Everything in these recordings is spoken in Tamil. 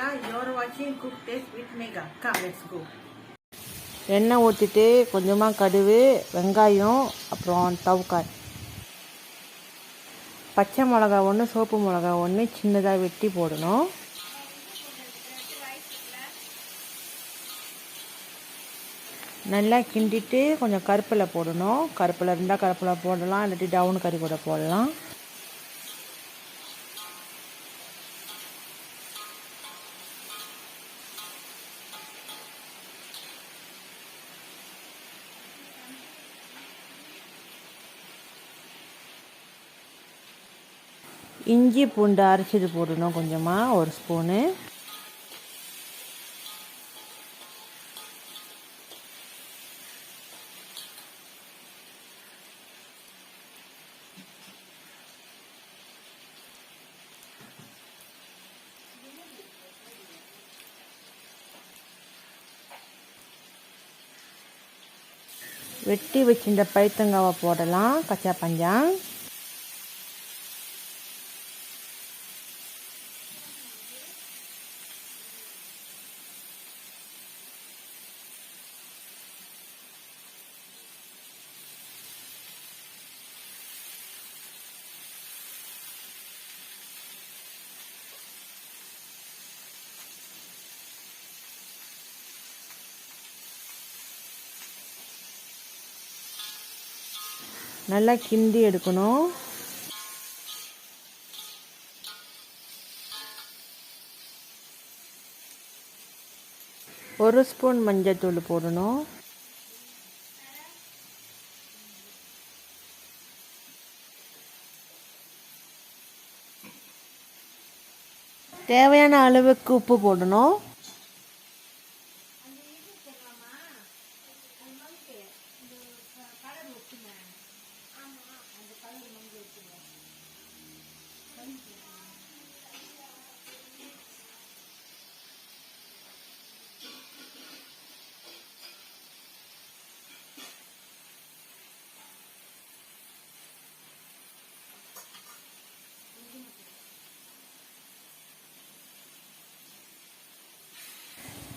Megha. You're watching Cook Taste with Megha. Come, let's go. எண்ணெய் ஊற்றிட்டு கொஞ்சமாக கடுகு, வெங்காயம், அப்புறம் தவுக்காய், பச்சை மிளகா ஒன்று, சோப்பு மிளகா ஒன்று சின்னதாக வெட்டி போடணும். நல்லா கிண்டிட்டு கொஞ்சம் கருப்பிலை போடணும். கருப்பிலை இருந்தால் கருப்பிலை போடலாம், இல்லாட்டி டவுன் கறி கூட போடலாம். இஞ்சி பூண்டு அரைச்சிட்டு போடணும் கொஞ்சமாக, ஒரு ஸ்பூனு. வெட்டி வச்சிருந்த பைத்தங்காவை போடலாம், கச்சா பஞ்சாங். நல்லா கிண்டி எடுக்கணும். ஒரு ஸ்பூன் மஞ்சள் போடணும். தேவையான அளவுக்கு உப்பு போடணும்.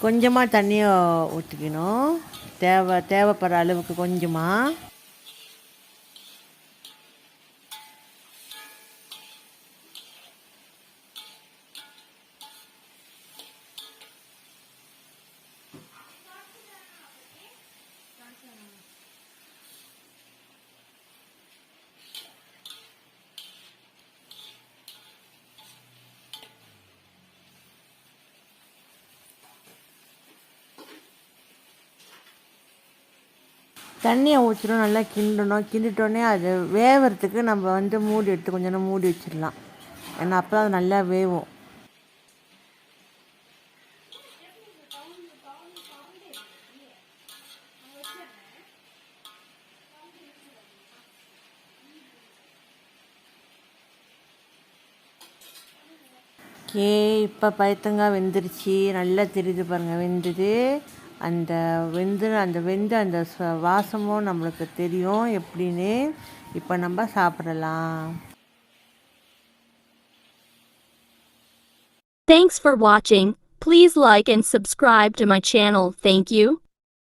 கொஞ்சமாக தண்ணியை ஊற்றிக்கணும், தேவைப்படுற அளவுக்கு கொஞ்சமாக. தண்ணியை ஊற்றிடும், நல்லா கிண்டணும். கிண்டிட்டோடனே அது வேகிறதுக்கு நம்ம மூடி எடுத்து கொஞ்ச நேரம் மூடி வச்சிடலாம். ஏன்னா அப்போ அது நல்லா வேகும். ஓகே, இப்போ பைத்தங்காய் வெந்துருச்சு, நல்லா தெரியுது பாருங்கள், வெந்தது. அந்த வெந்த அந்த வாசமும் நம்மளுக்கு தெரியும் எப்படின்னு. இப்போ நம்ம சாப்பிடலாம். Thanks for watching. Please like and subscribe to my channel. Thank you.